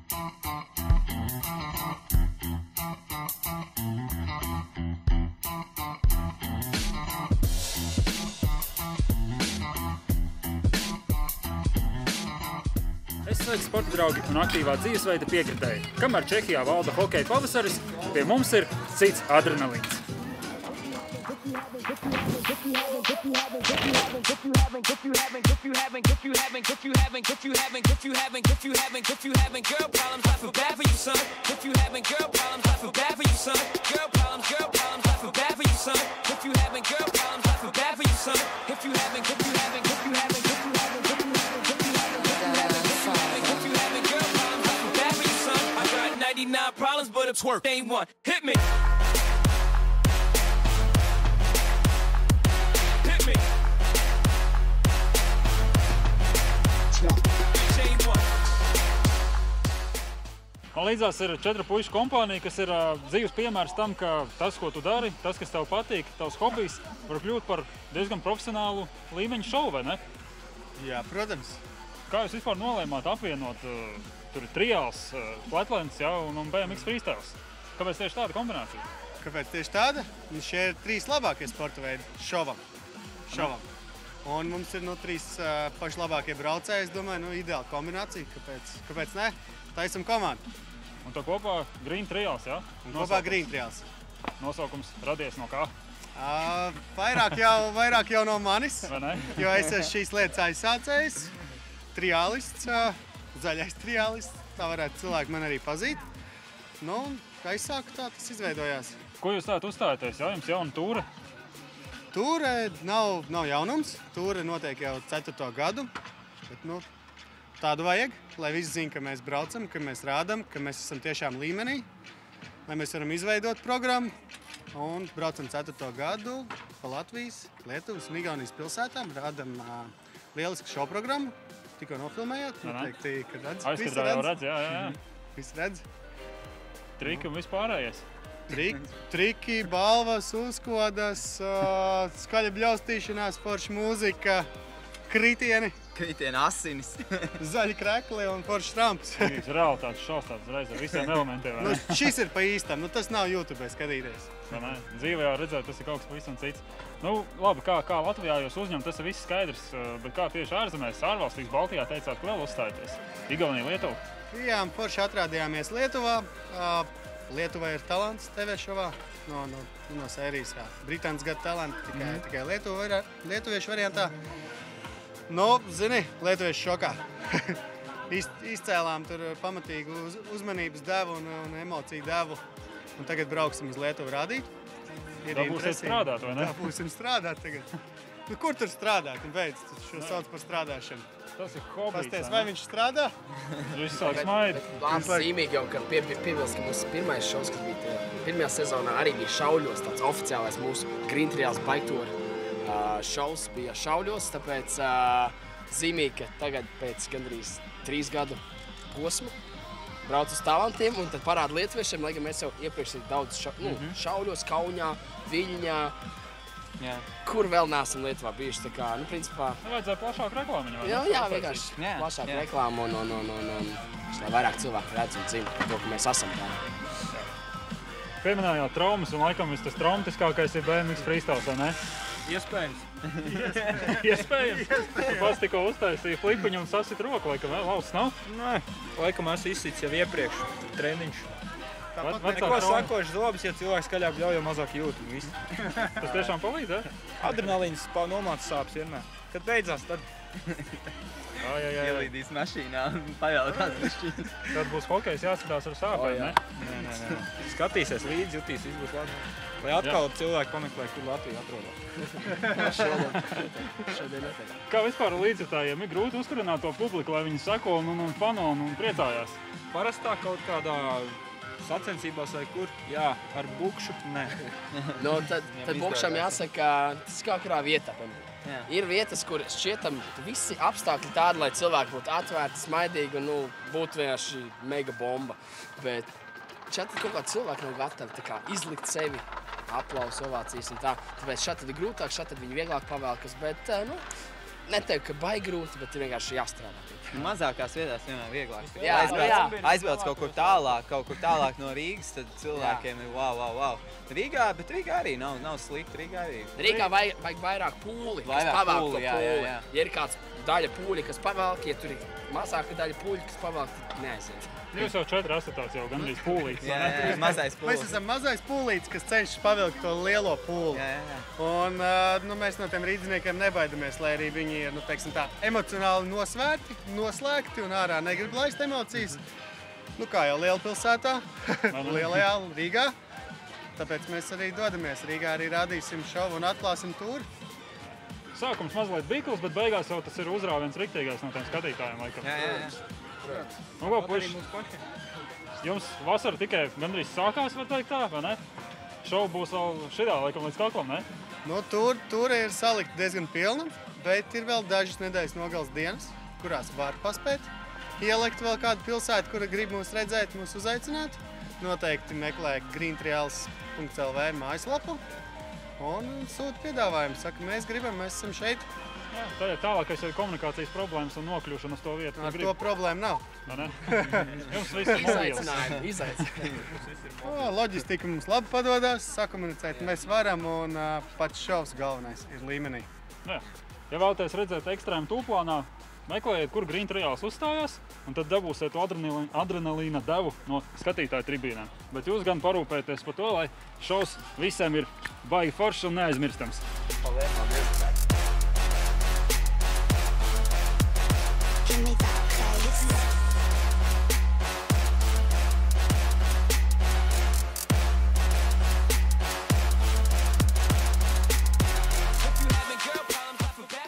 Sveiki, sporta draugi un aktīvā dzīvesveida piekritēji. Kamēr Čehijā valda hokeja pavasaris, pie mums ir cits adrenalīns. Problems, but it's work. Ain't one. Hit me. Hit me. Man līdzās ir 4 puišu kompānija, kas ir dzīves piemērs tam, ka tas, ko tu dari, tas, kas tev patīk, tavs hobijs, var kļūt par diezgan profesionālu līmeņu šovu, vai ne? Jā, protams. Kā jūs vispār nolēmāt apvienot, tur ir triāls, flatlines, ja, un BMX freestyles? Kāpēc tieši tāda kombinācija? Kāpēc tieši tāda? Šie ir 3 labākie sporta veidi šovam. Un mums ir 3 paši labākie braucēji, es domāju, ideāla kombinācija. Kāpēc ne? Taisam komandu. Un to kopā Green Trials, ja? Kopā Green Trials. Nosaukums radies no kā? Vairāk jau no manis, vai ne? Jo es esmu šīs lietas aizsācējs, triālists, zaļais triālists, tā varētu cilvēki man arī pazīt. Nu, kā aizsāku, tā tas izveidojās. Ko jūs tātad uzstājaties? Jā, jums jauna tūre? Tūre nav jaunums, tūre notiek jau 4. gadu, bet tādu vajag, lai visi zina, ka mēs braucam, ka mēs rādam, ka mēs esam tiešām līmenī, lai mēs varam izveidot programmu un braucam 4. gadu pa Latvijas, Lietuvas un Igaunijas pilsētām, rādam lielisku šovu programmu, tikko nofilmējāt, noteikti, ka redz. Aizkadrā jau redz, jā. Visi redz. Triki un vispārējais. Triki, balvas, uzkodas, skaļa bļaustīšanās, forša mūzika, kritieni. Kritieni asinis. Zaļi krekli un foršs tramps. Realitātes šovs tāds reiz ar visiem elementiem, vai ne? Šis ir pa īstam, tas nav YouTube skatīties. Dzīvē jau redzēt, tas ir kaut kas pavisam cits. Labi, kā Latvijā jūs uzņemt, tas ir viss skaidrs, bet kā tieši ārzemēs, ārvalstīs, Baltijā teicāt, ka vēl uzstājaties? Igaunija, Lietuva? Jā, forši atrādījāmies Lietuvā. Lietuvai ir talants TV šovā no sērijas Britānijas gada talanti, tikai lietuviešu variantā. Zini, lietuviešu šokā. Izcēlām tur pamatīgu uzmanības devu un emociju devu. Un tagad brauksim uz Lietuvu rādīt. Dabūsiet strādāt, vai ne? Dabūsim strādāt tagad. Kur tur strādāt? Beidz, šo sauc par strādāšanu. Tas ir hobijs. Pasties, vai viņš strādā? Viņš sāk smaidi. Lāns zīmīgi jau, ka piebilst, ka mūsu pirmais šovs, kad bija pirmajā sezonā, arī bija Šauļos, tāds oficiālais mūsu Green Trials Biketour šovs bija Šauļos, tāpēc zīmīgi, ka tagad pēc gandrīz 3 gadu posmu brauc uz talantiem un tad parāda lietuviešiem, lai gan mēs jau iepriekš ir daudz Šauļos, Kaunijā, Viļņā, kur vēl neesam Lietuvā bijuši, tā kā, principā... Vajadzēja plašāku reklāmiņu, vai ne? Jā, vienkārši plašāku reklāmu un lai vairāk cilvēku redz un zina par to, ka mēs esam tā. Pieminējāt traumas un laikam tas traumatiskākais ir BMX freestyles, vai ne? Iespējams. Iespējams? Tu pats tikko uztaisīji flipiņu un sasit roku, laikam vēl valsts nav? Nē, laikam esmu izsits jau iepriekš, treniņš. Neko sakošs zobis, ja cilvēks skaļāk bļauj, jau mazāk jūt un viss. Tas tiešām palīdz, ja? Adrenalīns nomāca sāpes vienmēr. Kad beidzās, tad... Ielīdīs mašīnā un pajautās višķiņas. Tad būs hokejs jāskatās ar sāpēm, ne? Nē. Skatīsies līdzi, jutīs, viss būs labi. Lai atkal cilvēki pameklē, kur Latvija atrodās. Šodien netiek. Kā vispār līdzjutājiem ir grūti uzkurināt to publiku, lai viņi seko un fano un priecājās? Parastā kaut kādā sacensībās vai kur, jā, ar bukšu, nē. Tad bukšam jāsaka, tas kā kurā vietā. Ir vietas, kur šķietam visi apstākļi tādi, lai cilvēki būtu atvērti, smaidīgi un būtu vienkārši mega bomba. Bet šeit kaut kā cilvēki nav gatavi izlikt sevi, aplausu, ovācijas un tā. Tāpēc šeit ir grūtāk, šeit viņi vieglāk pavēlkas, bet neteiktu, ka baigi grūti, bet ir vienkārši jāstrādā. Mazākās vietās vienmēr vieglāk. Jā, jā. Aizbrauc kaut kur tālāk no Rīgas, tad cilvēkiem ir wow. Rīgā arī nav slikti. Rīgā vajag vairāk pūli, kas pavelk to pūli. Jā. Ja ir kāds daļa pūļi, kas pavelk, ja tur ir mazāka daļa pūļi, kas pavelk, tad neaiziet. Jūs jau 4 esat tāds jau gandrīz pūlīts. Jā, mazais pūlis. Mēs esam mazais pūlītis, kas cenšas pavilkt to lielo pūli. Jā. Un mēs no tiem rīdziniekiem nebaidamies, lai arī viņi ir, teiksim tā, emocionāli nosvērti, noslēgti un ārā negrib laist emocijas. Kā jau lielpilsētā, lielajā Rīgā. Tāpēc mēs arī dodamies. Rīgā arī rādīsim šovu un atklāsim tūri. Sākums mazliet bikls, bet beigās jau tas ir uzrāviens riktīgais no tiem skatītājiem, laikam. Jā. Nu, ko, puiši, jums vasara tikai gandrīz sākās, var teikt tā, vai ne? Šovu būs vēl šidā, laikam, līdz kaklam, ne? Tūre ir salikta diezgan pilna, bet ir vēl dažas nedēļas nogales dienas, kurās var paspēt. Ielikt vēl kādu pilsētu, kura grib mūs redzēt, mūs uzaicināt. Noteikti meklē greentrials.lv mājaslapu un sūta piedāvājumu. Saka, mēs gribam, mēs esam šeit. Jā, tā ir tālākais ir komunikācijas problēmas un nokļūšana uz to vietu. Ar to problēmu nav. Jums viss ir mobils. Izaicinājumi. Loģistika mums labi padodās, sakomunicēt mēs varam un pats šovs galvenais ir līmenī. Jā. Ja vēlaties redzēt ekstrēmu tūplānā, meklējiet, kur Greentrials uzstājās, un tad dabūsiet to adrenalīna devu no skatītāju tribīnēm. Bet jūs gan parūpēties par to, lai šovs visiem ir baigi foršs un neaizmirstams. Paldies.